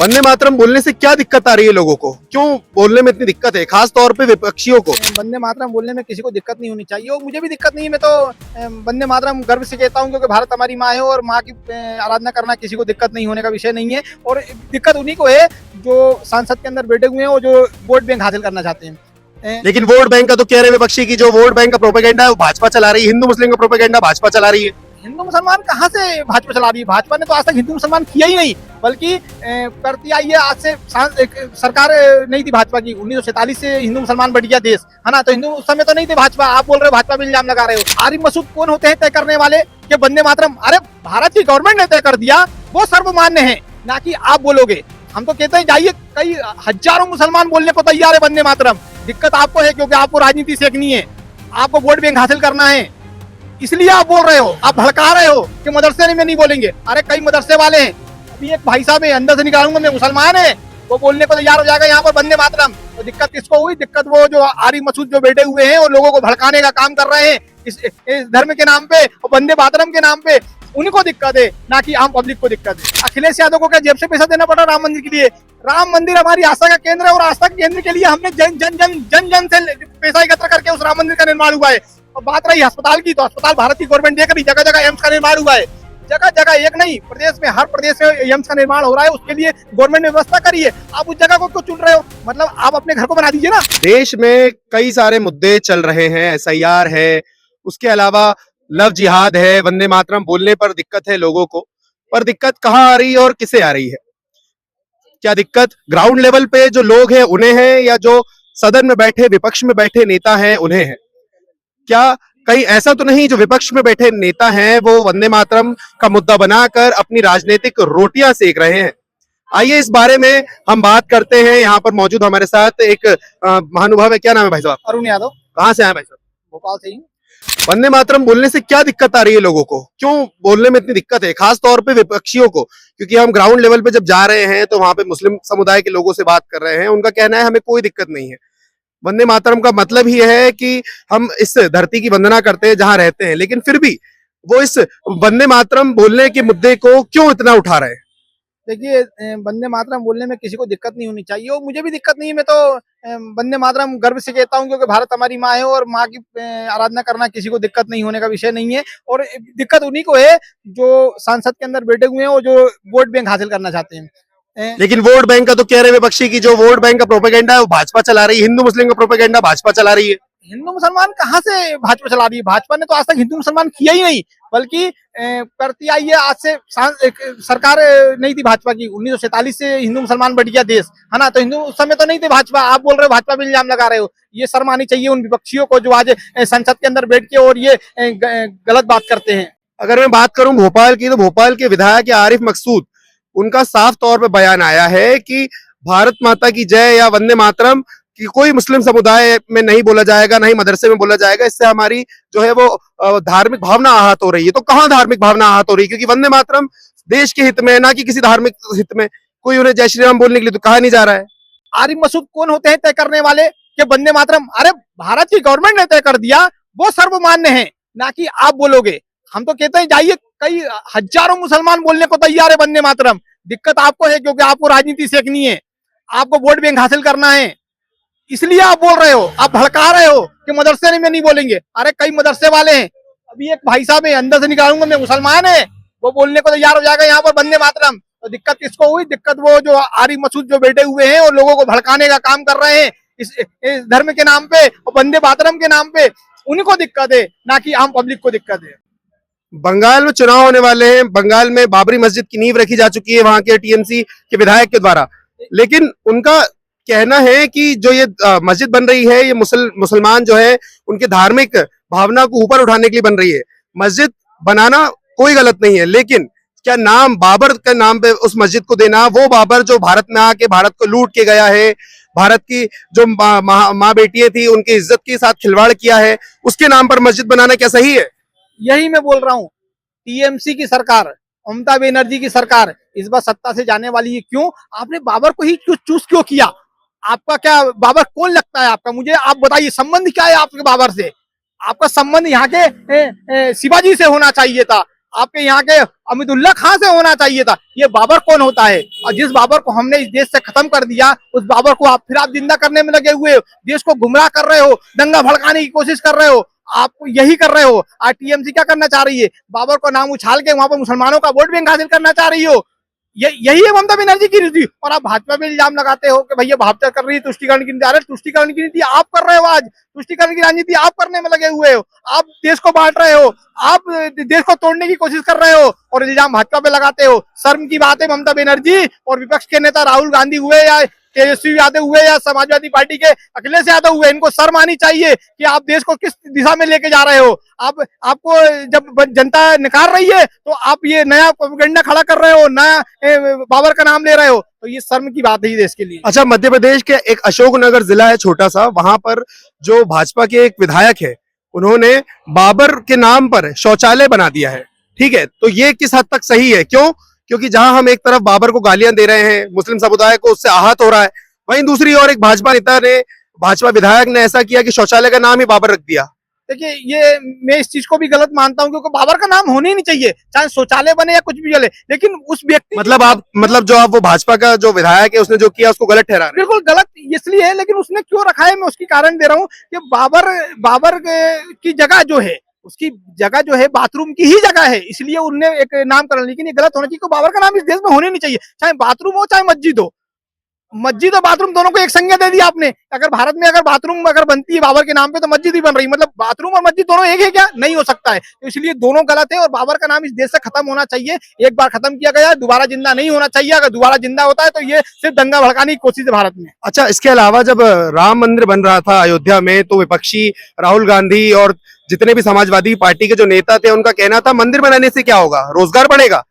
वंदे मातरम बोलने से क्या दिक्कत आ रही है लोगों को? क्यों बोलने में इतनी दिक्कत है, खास तौर पे विपक्षियों को? वंदे मातरम बोलने में किसी को दिक्कत नहीं होनी चाहिए और मुझे भी दिक्कत नहीं है। मैं तो वंदे मातरम गर्व से कहता हूँ क्योंकि भारत हमारी माँ है और माँ की आराधना करना किसी को दिक्कत नहीं होने का विषय नहीं है। और दिक्कत उन्हीं को है जो संसद के अंदर बैठे हुए हैं और जो वोट बैंक हासिल करना चाहते हैं। लेकिन वोट बैंक का तो कह रहे हैं विपक्षी की जो वोट बैंक का प्रोपेगेंडा है वो भाजपा चला रही है, हिंदू मुस्लिम का प्रोपेगेंडा भाजपा चला रही है। हिंदू मुसलमान कहाँ से भाजपा चला रही है? भाजपा ने तो आज तक हिंदू मुसलमान किया ही नहीं, बल्कि करती आई है। आज से एक सरकार नहीं थी भाजपा की, 1947 से हिंदू मुसलमान बढ़ गया देश, है ना। तो हिंदू उस समय तो नहीं थे भाजपा। आप बोल रहे हो भाजपा पे इल्जाम लगा रहे हो। आरिफ मसूद कौन होते हैं तय करने वाले कि वंदे मातरम? अरे भारत की गवर्नमेंट ने तय कर दिया, वो सर्वमान्य है, ना कि आप बोलोगे। हम तो कहते हैं जाइए, कई हजारों मुसलमान बोलने को तैयार है वंदे मातरम। दिक्कत आपको है क्योंकि आपको राजनीति सीखनी है, आपको वोट बैंक हासिल करना है, इसलिए आप बोल रहे हो, आप भड़का रहे हो कि मदरसे में नहीं बोलेंगे। अरे कई मदरसे वाले हैं, अभी एक भाई साहब है, अंदर से निकालूंगा मैं, मुसलमान है, वो बोलने को तैयार हो जाएगा यहाँ पर वंदे मातरम। तो दिक्कत किसको हुई? दिक्कत वो जो आरिफ मसूद जो बैठे हुए हैं और लोगों को भड़काने का काम कर रहे हैं इस धर्म के नाम पे और वंदे मातरम के नाम पे, उनको दिक्कत है, ना कि आम पब्लिक को दिक्कत है। अखिलेश यादव को क्या जेब से पैसा देना पड़ा राम मंदिर के लिए? राम मंदिर हमारी आस्था का केंद्र है और आस्था के केंद्र के लिए हमने जन जन जन जन जन से पैसा एकत्र करके उस राम मंदिर का निर्माण हुआ है। और बात रही अस्पताल की, तो अस्पताल भारत की गवर्नमेंट देख रही, जगह जगह एम्स का निर्माण हुआ है, जगह जगह, एक नहीं, प्रदेश में हर प्रदेश में एम्स का निर्माण हो रहा है। उसके लिए गवर्नमेंट ने व्यवस्था करी है, आप उस जगह को क्यों चुन रहे हो? मतलब आप अपने घर को बना दीजिए ना। देश में कई सारे मुद्दे चल रहे हैं, एसआईआर है, उसके अलावा लव जिहाद है, वंदे मातरम बोलने पर दिक्कत है लोगों को। पर दिक्कत कहाँ आ रही है और किसे आ रही है? क्या दिक्कत ग्राउंड लेवल पे जो लोग हैं उन्हें है, या जो सदन में बैठे विपक्ष में बैठे नेता हैं उन्हें है? क्या कहीं ऐसा तो नहीं जो विपक्ष में बैठे नेता हैं वो वंदे मातरम का मुद्दा बनाकर अपनी राजनीतिक रोटियां सेक रहे हैं? आइए इस बारे में हम बात करते हैं। यहाँ पर मौजूद हमारे साथ एक महानुभाव है, क्या नाम है भाई साहब? अरुण यादव। कहाँ से आए भाई साहब? भोपाल से ही। वंदे मातरम बोलने से क्या दिक्कत आ रही है लोगों को? क्यों बोलने में इतनी दिक्कत है, खास तौर पे विपक्षियों को? क्योंकि हम ग्राउंड लेवल पे जब जा रहे हैं तो वहां पे मुस्लिम समुदाय के लोगों से बात कर रहे हैं, उनका कहना है हमें कोई दिक्कत नहीं है। वंदे मातरम का मतलब ही है कि हम इस धरती की वंदना करते हैं जहां रहते हैं, लेकिन फिर भी वो इस वंदे मातरम बोलने के मुद्दे को क्यों इतना उठा रहे हैं? देखिए, वंदे मातरम बोलने में किसी को दिक्कत नहीं होनी चाहिए और मुझे भी दिक्कत नहीं है। मैं तो वंदे मातरम गर्व से कहता हूँ क्योंकि भारत हमारी माँ है और माँ की आराधना करना किसी को दिक्कत नहीं होने का विषय नहीं है। और दिक्कत उन्हीं को है जो संसद के अंदर बैठे हुए हैं और जो वोट बैंक हासिल करना चाहते हैं। लेकिन वोट बैंक का तो कह रहे हैं विपक्षी की जो वोट बैंक का प्रोपेगेंडा है वो भाजपा चला रही है, हिंदू मुस्लिम का प्रोपेगेंडा भाजपा चला रही है। हिंदू मुसलमान कहाँ से भाजपा चला रही है? भाजपा ने तो आज तक हिंदू मुसलमान किया ही नहीं, बल्कि करती आई है। आज से एक सरकार नहीं थी भाजपा की, 1947 से हिंदू मुसलमान बढ़ गया देश, है ना। तो हिंदू उस समय तो नहीं थे भाजपा। आप बोल रहे हो भाजपा पे इल्जाम लगा रहे हो। ये शर्म आनी चाहिए उन विपक्षियों को जो आज संसद के अंदर बैठ के और ये गलत बात करते हैं। अगर मैं बात करूं भोपाल की, तो भोपाल के विधायक आरिफ मकसूद, उनका साफ तौर पर बयान आया है कि भारत माता की जय या वंदे मातरम कि कोई मुस्लिम समुदाय में नहीं बोला जाएगा, ना ही मदरसे में बोला जाएगा। इससे हमारी जो है वो धार्मिक भावना आहत हो रही है। तो कहाँ धार्मिक भावना आहत हो रही है? क्योंकि वंदे मातरम देश के हित में, ना कि किसी धार्मिक हित में। कोई उन्हें जय श्री राम बोलने के लिए तो कहा नहीं जा रहा है। आरिफ मसूद कौन होते हैं तय करने वाले कि वंदे मातरम? अरे भारत की गवर्नमेंट ने तय कर दिया, वो सर्वमान्य है, ना कि आप बोलोगे। हम तो कहते हैं जाइए, कई हजारों मुसलमान बोलने को तैयार है वंदे मातरम। दिक्कत आपको है क्योंकि आपको राजनीति सीखनी है, आपको वोट बैंक हासिल करना है, इसलिए आप बोल रहे हो, आप भड़का रहे हो कि मदरसे में नहीं बोलेंगे। अरे कई मदरसे वाले हैं, अभी एक भाई साहब है, अंदर से निकालूंगा मैं, मुसलमान है, वो बोलने को तैयार हो जाएगा यहाँ पर वंदे मातरम। तो दिक्कत किसको हुई? दिक्कत वो जो आरिफ मसूद जो बैठे हुए हैं और लोगों को भड़काने का काम कर रहे हैं इस धर्म के नाम पे और वंदे मातरम के नाम पे, उनको दिक्कत है, ना कि आम पब्लिक को दिक्कत है। बंगाल में चुनाव होने वाले हैं। बंगाल में बाबरी मस्जिद की नींव रखी जा चुकी है वहां के टीएमसी के विधायक के द्वारा, लेकिन उनका कहना है कि जो ये मस्जिद बन रही है ये मुसलमान जो है उनके धार्मिक भावना को ऊपर उठाने के लिए बन रही है। मस्जिद बनाना कोई गलत नहीं है, लेकिन क्या नाम बाबर के नाम पे उस मस्जिद को देना, वो बाबर जो भारत में आके भारत को लूट के गया है, भारत की जो माँ बेटियां थी उनकी इज्जत के साथ खिलवाड़ किया है, उसके नाम पर मस्जिद बनाना क्या सही है? यही मैं बोल रहा हूँ, टीएमसी की सरकार, ममता बनर्जी की सरकार इस बार सत्ता से जाने वाली है। क्यों? आपने बाबर को ही चूज क्यों किया? आपका क्या बाबर कौन लगता है आपका? मुझे आप बताइए, संबंध क्या है आपके बाबर से? आपका संबंध यहाँ के शिवाजी से होना चाहिए था। आपके यहाँ के अमीदुल्ला खां से होना चाहिए था। ये बाबर कौन होता है? और जिस बाबर को हमने इस देश से खत्म कर दिया, उस बाबर को आप जिंदा करने में लगे हुए हो, देश को गुमराह कर रहे हो, दंगा भड़काने की कोशिश कर रहे हो, आप यही कर रहे हो। आज टीएमसी क्या करना चाह रही है? बाबर को नाम उछाल के वहां पर मुसलमानों का वोट बैंक हासिल करना चाह रही हो। यही है ममता बनर्जी की नीति। और आप भाजपा पे इल्जाम लगाते हो कि भैया भाजपा कर रही है तुष्टिकरण की नीति। अरे तुष्टिकरण की नीति आप कर रहे हो, आज तुष्टिकरण की राजनीति आप करने में लगे हुए हो। आप देश को बांट रहे हो, आप देश को तोड़ने की कोशिश कर रहे हो और इल्जाम भाजपा पे लगाते हो। शर्म की बात है ममता बनर्जी और विपक्ष के नेता राहुल गांधी हुए या तेजस्वी यादव हुए या समाजवादी पार्टी के अखिलेश यादव हुए, इनको शर्म आनी चाहिए कि आप देश को किस दिशा में लेके जा रहे हो। आपको जब जनता नकार रही है तो आप ये नया प्रोपेगेंडा खड़ा कर रहे हो, नया बाबर का नाम ले रहे हो, तो ये शर्म की बात है देश के लिए। अच्छा, मध्य प्रदेश के एक अशोकनगर जिला है छोटा सा, वहां पर जो भाजपा के एक विधायक है, उन्होंने बाबर के नाम पर शौचालय बना दिया है। ठीक है, तो ये किस हद तक सही है? क्यों? क्योंकि जहां हम एक तरफ बाबर को गालियां दे रहे हैं, मुस्लिम समुदाय को उससे आहत हो रहा है, वहीं दूसरी ओर एक भाजपा नेता ने, भाजपा विधायक ने ऐसा किया कि शौचालय का नाम ही बाबर रख दिया। देखिए, ये मैं इस चीज को भी गलत मानता हूँ क्योंकि बाबर का नाम होना ही नहीं चाहिए, चाहे शौचालय बने या कुछ भी चले, लेकिन उस व्यक्ति मतलब वो भाजपा का जो विधायक है उसने जो किया उसको गलत ठहरा रहे हैं। बिल्कुल गलत इसलिए है, लेकिन उसने क्यों रखा है मैं उसकी कारण दे रहा हूँ कि बाबर की जगह जो है, उसकी जगह जो है बाथरूम की ही जगह है, इसलिए उनने एक नामकरण, लेकिन ये गलत होना चाहिए। बाबर का नाम इस देश में होने नहीं चाहिए, चाहे बाथरूम हो चाहे मस्जिद हो। मस्जिद और बाथरूम दोनों को एक संज्ञा दे दी आपने। अगर भारत में अगर बाथरूम अगर बनती है बाबर के नाम पे तो मस्जिद ही बन रही, मतलब बाथरूम और मस्जिद दोनों एक है क्या? नहीं हो सकता है। तो इसलिए दोनों गलत है और बाबर का नाम इस देश से खत्म होना चाहिए। एक बार खत्म किया गया है, दोबारा जिंदा नहीं होना चाहिए। अगर दोबारा जिंदा होता है तो ये सिर्फ दंगा भड़काने की कोशिश है भारत में। अच्छा, इसके अलावा जब राम मंदिर बन रहा था अयोध्या में, तो विपक्षी राहुल गांधी और जितने भी समाजवादी पार्टी के जो नेता थे, उनका कहना था मंदिर बनाने से क्या होगा, रोजगार बढ़ेगा।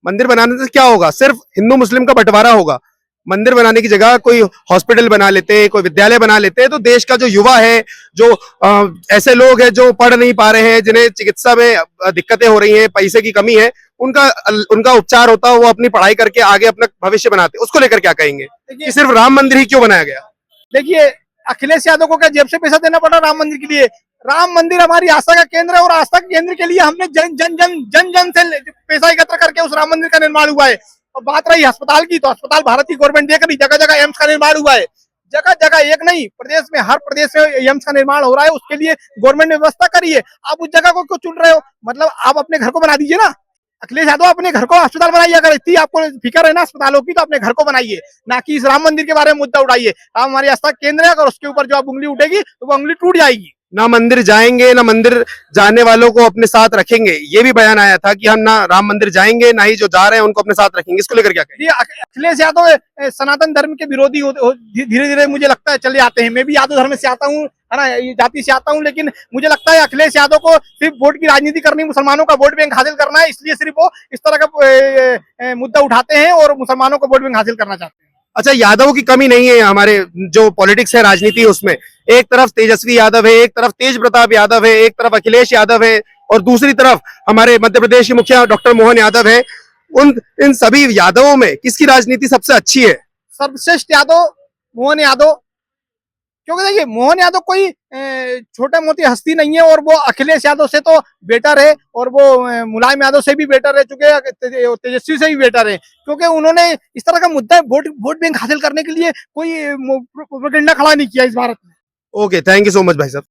मंदिर बनाने से क्या होगा, सिर्फ हिंदू मुस्लिम का बंटवारा होगा। मंदिर बनाने की जगह कोई हॉस्पिटल बना लेते, कोई विद्यालय बना लेते, तो देश का जो युवा है, जो ऐसे लोग हैं जो पढ़ नहीं पा रहे हैं, जिन्हें चिकित्सा में दिक्कतें हो रही हैं, पैसे की कमी है, उनका उपचार होता है, वो अपनी पढ़ाई करके आगे अपना भविष्य बनाते। उसको लेकर क्या कहेंगे कि सिर्फ राम मंदिर ही क्यों बनाया गया? देखिए, अखिलेश यादव को क्या जेब से पैसा देना पड़ा राम मंदिर के लिए? राम मंदिर हमारी आस्था का केंद्र है और आस्था के केंद्र के लिए हमने जन से पैसा एकत्र करके उस राम मंदिर का निर्माण हुआ है। और बात रही अस्पताल की, तो अस्पताल भारत की गवर्नमेंट देख रही, जगह जगह एम्स का निर्माण हुआ है। जगह जगह, एक नहीं, प्रदेश में हर प्रदेश में एम्स का निर्माण हो रहा है, उसके लिए गवर्नमेंट ने व्यवस्था करी है। आप उस जगह को क्यों चुन रहे हो? मतलब आप अपने घर को बना दीजिए ना। अखिलेश यादव, अपने घर को अस्पताल बनाइए। अगर इतनी आपको फिक्र है ना अस्पतालों की, तो अपने घर को बनाइए, ना कि इस राम मंदिर के बारे में मुद्दा उठाइए। राम हमारी आस्था केंद्र है, अगर उसके ऊपर जो आप उंगली उठेगी तो वो उंगली टूट जाएगी। ना मंदिर जाएंगे, ना मंदिर जाने वालों को अपने साथ रखेंगे, ये भी बयान आया था कि हम ना राम मंदिर जाएंगे, ना ही जो जा रहे हैं उनको अपने साथ रखेंगे। इसको लेकर क्या कहेंगे? अखिलेश यादव सनातन धर्म के विरोधी धीरे धीरे मुझे लगता है चले आते हैं। मैं भी यादव धर्म से आता हूँ, है ना, जाति से आता हूँ, लेकिन मुझे लगता है अखिलेश यादव को सिर्फ वोट की राजनीति करनी, मुसलमानों का वोट बैंक हासिल करना है, इसलिए सिर्फ वो इस तरह का मुद्दा उठाते हैं और मुसलमानों को वोट बैंक हासिल करना चाहते हैं। अच्छा, यादवों की कमी नहीं है हमारे जो पॉलिटिक्स है, राजनीति, उसमें एक तरफ तेजस्वी यादव है, एक तरफ तेज प्रताप यादव है, एक तरफ अखिलेश यादव है, और दूसरी तरफ हमारे मध्य प्रदेश के मुखिया डॉक्टर मोहन यादव है। इन सभी यादवों में किसकी राजनीति सबसे अच्छी है? सर्वश्रेष्ठ यादव मोहन यादव, क्योंकि देखिए मोहन यादव कोई छोटे मोटी हस्ती नहीं है और वो अखिलेश यादव से तो बेटर है और वो मुलायम यादव से भी बेटर है, चूंकि तेजस्वी से भी बेटर है, क्योंकि उन्होंने इस तरह का मुद्दा वोट बैंक हासिल करने के लिए कोई प्रोपेगेंडा खड़ा नहीं किया इस भारत में। Okay, thank you so much भाई साहब।